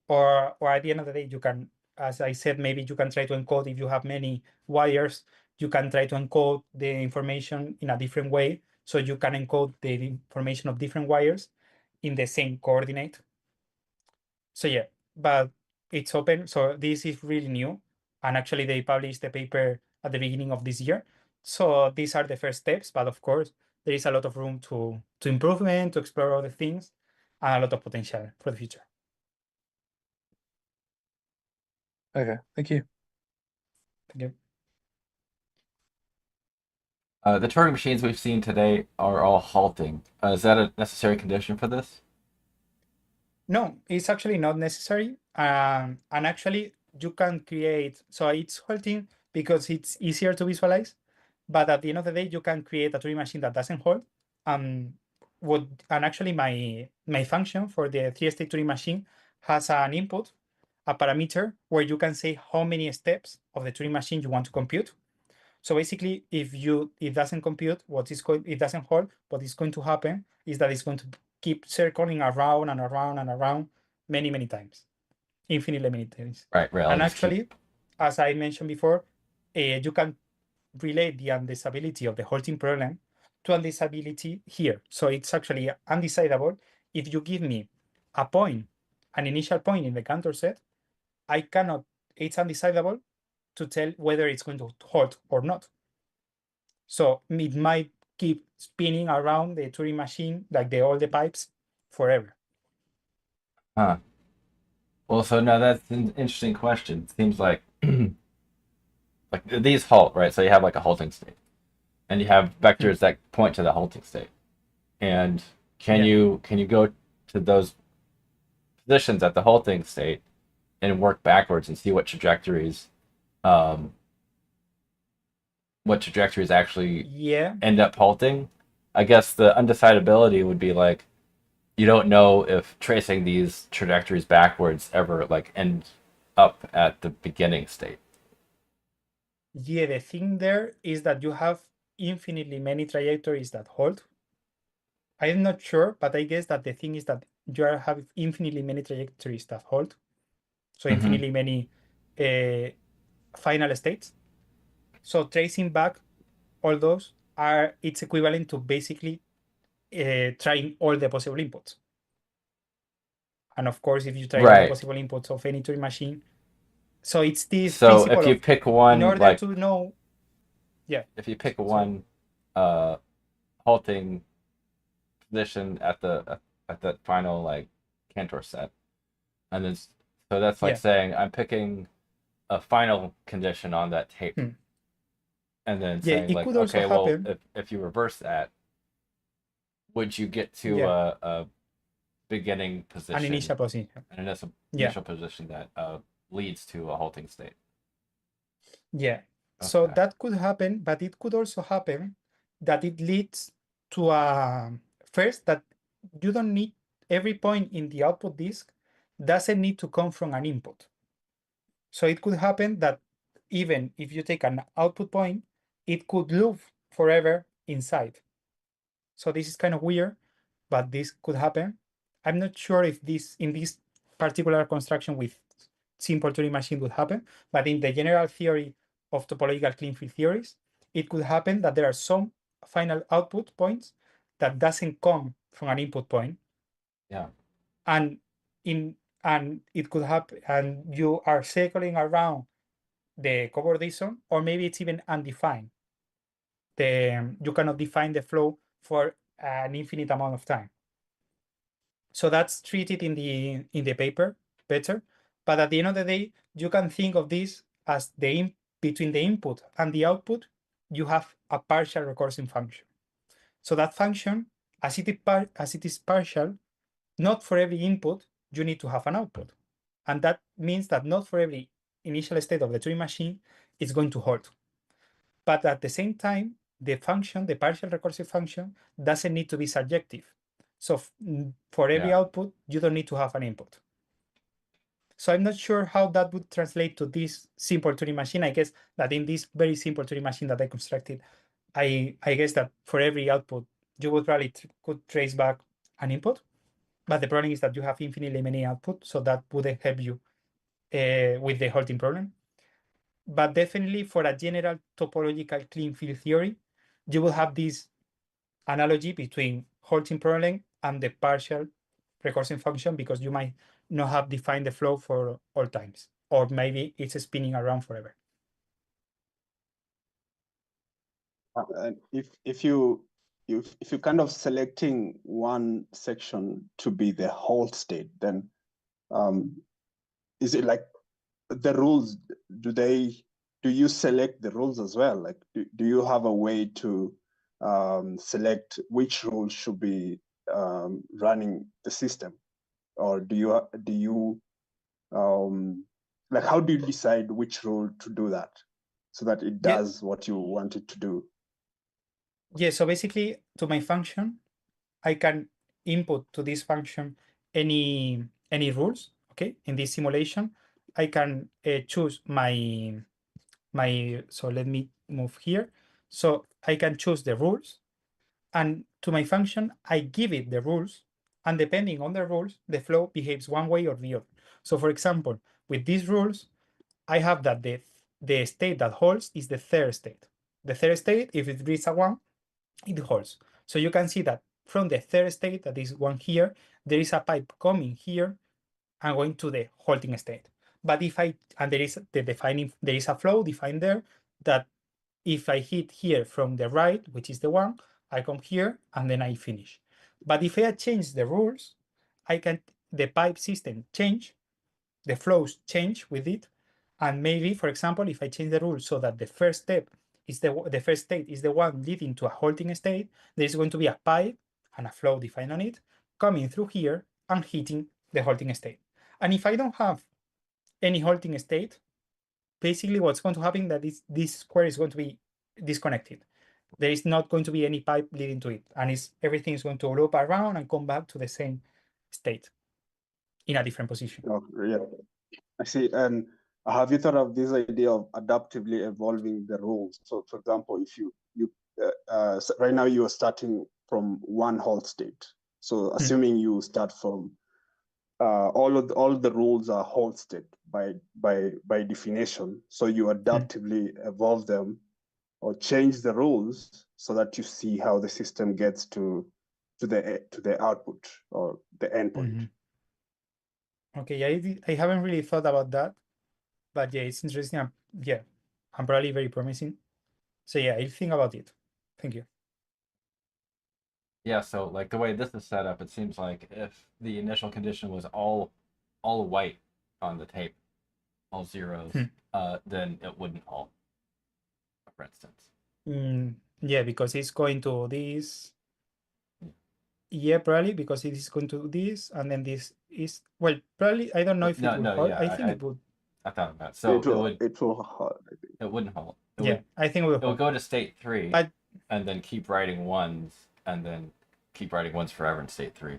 or at the end of the day, you can, as I said, maybe you can try to encode if you have many wires, you can try to encode the information in a different way. So you can encode the information of different wires in the same coordinate. So yeah, but it's open. So this is really new. And actually they published the paper at the beginning of this year. So these are the first steps, but of course there is a lot of room to improvement, to explore other things, and a lot of potential for the future. Okay, thank you. Thank you. the Turing machines we've seen today are all halting. Is that a necessary condition for this? No, it's actually not necessary. And actually, you can create, so it's halting because it's easier to visualize. But at the end of the day, you can create a Turing machine that doesn't hold. And actually, my function for the 3-state Turing machine has an input, a parameter where you can say how many steps of the Turing machine you want to compute. So basically, if it doesn't compute, it doesn't hold, what is going to happen is that it's going to keep circling around and around and around many times, infinitely many times. Right. And actually, as I mentioned before, you can relate the undecidability of the halting problem to undecidability here. So it's actually undecidable. If you give me a point, an initial point in the Cantor set, I cannot, it's undecidable to tell whether it's going to halt or not. So it might keep spinning around the Turing machine, like all the pipes, forever. Huh. Well, so now that's an interesting question. It seems like like these halt, right? So you have like a halting state, and you have vectors that point to the halting state. And can you go to those positions at the halting state and work backwards and see what trajectories actually end up halting? I guess the undecidability would be like you don't know if tracing these trajectories backwards ever like end up at the beginning state. Yeah, the thing there is that you have infinitely many trajectories that halt. I'm not sure, but I guess that the thing is that you have infinitely many trajectories that halt. So infinitely many final states. So tracing back all those it's equivalent to basically trying all the possible inputs. And of course, if you try all the possible inputs of any Turing machine, so it's this so principle if you pick one, in order to know, if you pick one halting position at the final like Cantor set, and then so that's like saying I'm picking a final condition on that tape, and then saying like, okay, well, if you reverse that, would you get to a beginning position, an initial position, an initial position that leads to a halting state? Yeah. Okay. So that could happen, but it could also happen that it leads to first that you don't need every point in the output disk doesn't need to come from an input. So it could happen that even if you take an output point, it could loop forever inside. So this is kind of weird, but this could happen. I'm not sure if this in this particular construction with simple Turing machine would happen, but in the general theory of topological Kleene field theories, it could happen that there are some final output points that doesn't come from an input point. Yeah. And it could happen, and you are circling around the Cobordism, or maybe it's even undefined. You cannot define the flow for an infinite amount of time. So that's treated in the paper better. But at the end of the day, you can think of this as between the input and the output, you have a partial recursive function. So that function, as it is partial, not for every input, you need to have an output. And that means that not for every initial state of the Turing machine is going to halt. But at the same time, the function, the partial recursive function, doesn't need to be surjective. So for every output, you don't need to have an input. So I'm not sure how that would translate to this simple Turing machine. I guess that in this very simple Turing machine that I constructed, I guess that for every output, you would probably could trace back an input. But the problem is that you have infinitely many outputs, so that wouldn't help you with the halting problem. But definitely for a general topological Kleene field theory, you will have this analogy between halting problem and the partial recursive function, because you might not have defined the flow for all times, or maybe it's spinning around forever. If you kind of selecting one section to be the halt state, then is it like the rules? Do you select the rules as well? Like, do you have a way to select which rules should be running the system, or do you like, how do you decide which rule to do that so that it does what you want it to do? Yeah, so basically to my function, I can input to this function any rules. Okay, in this simulation, I can choose my so let me move here. So I can choose the rules, and to my function, I give it the rules, and depending on the rules, the flow behaves one way or the other. So for example, with these rules, I have that the state that holds is the third state. the third state, if it reaches a 1, it holds. So you can see that from the third state, that is 1 here, there is a pipe coming here and going to the halting state. But if and there is a flow defined there that if I hit here from the right, which is the 1, I come here and then I finish. But if I change the rules, the pipe system change, the flows change with it. And maybe, for example, if I change the rule so that the first step is the first state is the one leading to a halting state, there is going to be a pipe and a flow defined on it coming through here and hitting the halting state. And if I don't have any halting state, basically what's going to happen that this square is going to be disconnected. There is not going to be any pipe leading to it, and everything is going to loop around and come back to the same state in a different position. Oh, yeah, I see. And have you thought of this idea of adaptively evolving the rules? So, for example, if so right now you are starting from one halt state. So, assuming you start from all the rules are halt state by definition. So you adaptively evolve them or change the rules so that you see how the system gets to the output or the endpoint. Okay, I haven't really thought about that, but yeah, it's interesting. Yeah, and probably very promising. So yeah, I'll think about it. Thank you. Yeah, so like the way this is set up, it seems like if the initial condition was all white on the tape, all zeros, then it wouldn't halt, for instance. Yeah, because it's going to this. Yeah, probably because it is going to this, and then this is, well, probably, I don't know if it would halt. Yeah, I think it would. I thought about it. So it will halt, I think. It wouldn't halt. I think it would It would go to state 3 but, and then keep writing ones and then keep writing ones forever in state 3.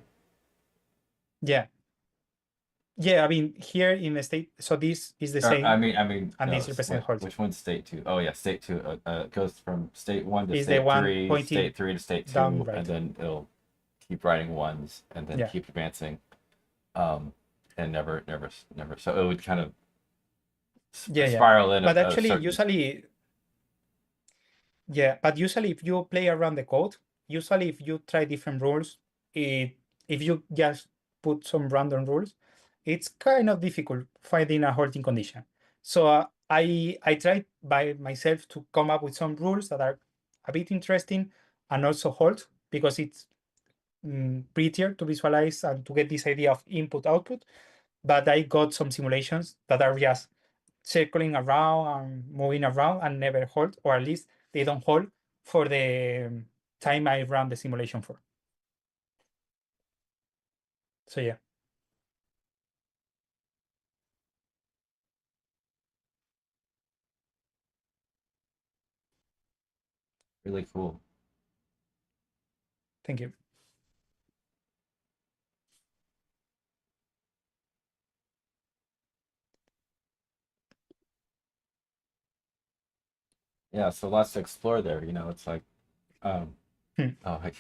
Yeah. Yeah, I mean, here in the state, so this is the same. I mean, and no, this represents halting. which one's state 2? Oh yeah, state 2 goes from state 1 to Is state the one 3, pointing state 3 to state 2, down, right. and then it'll keep writing ones and then keep advancing, and never. So it would kind of spiral in. But actually, usually, if you play around the code, usually if you try different rules, if you just put some random rules, it's kind of difficult finding a halting condition. So I tried by myself to come up with some rules that are a bit interesting and also halt, because it's prettier to visualize and to get this idea of input-output. But I got some simulations that are just circling around and moving around and never halt, or at least they don't halt for the time I ran the simulation for. So yeah. Really cool. Thank you. Yeah, so lots to explore there. You know, it's like, oh, I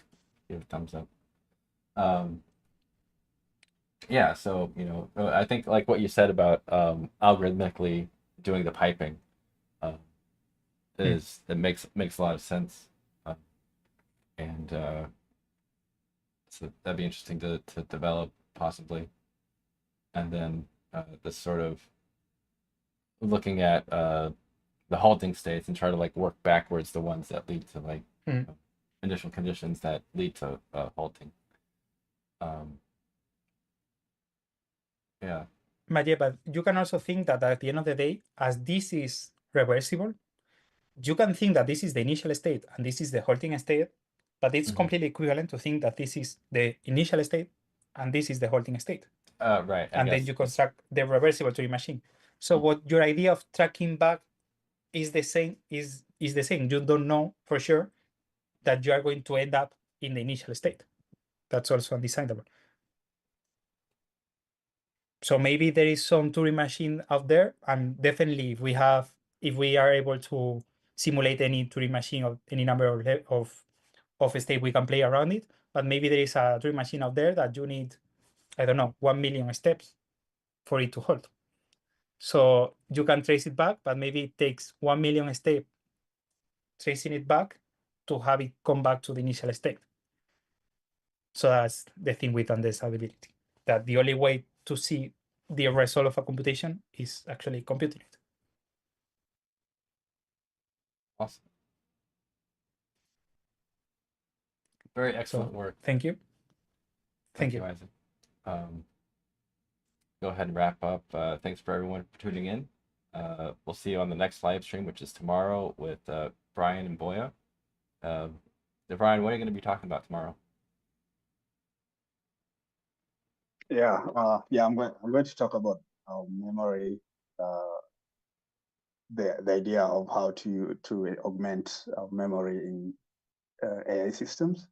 give a thumbs up. Yeah, so you know, I think like what you said about algorithmically doing the piping it makes a lot of sense, and so that'd be interesting to develop possibly, and then this sort of looking at the halting states and try to like work backwards the ones that lead to like initial conditions that lead to halting. Yeah. But you can also think that at the end of the day, as this is reversible, you can think that this is the initial state and this is the halting state, but it's completely equivalent to think that this is the initial state and this is the halting state. Right. And then you construct the reversible Turing machine. So what your idea of tracking back is the same. Is the same. You don't know for sure that you are going to end up in the initial state. That's also undesignable. So maybe there is some Turing machine out there, and definitely if we are able to simulate any Turing machine of any number of state, we can play around it. But maybe there is a Turing machine out there that you need, I don't know, 1 million steps for it to halt. So you can trace it back, but maybe it takes 1 million steps tracing it back to have it come back to the initial state. So that's the thing with undesirability, that the only way to see the result of a computation is actually computing it. Awesome. Very excellent So, work. Thank you. Thank Thank you. Isaac. Go ahead and wrap up. Thanks for everyone for tuning in. We'll see you on the next live stream, which is tomorrow with Brian and Mboya. Brian, what are you going to be talking about tomorrow? Yeah, I'm going to talk about memory, the idea of how to augment memory in AI systems.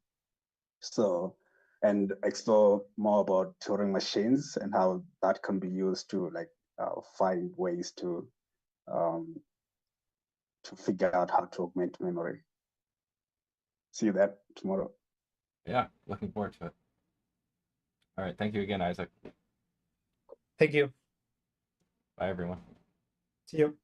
So, and explore more about Turing machines and how that can be used to find ways to figure out how to augment memory. See you there tomorrow. Yeah, looking forward to it. All right, thank you again, Isaac. Thank you. Bye, everyone. See you.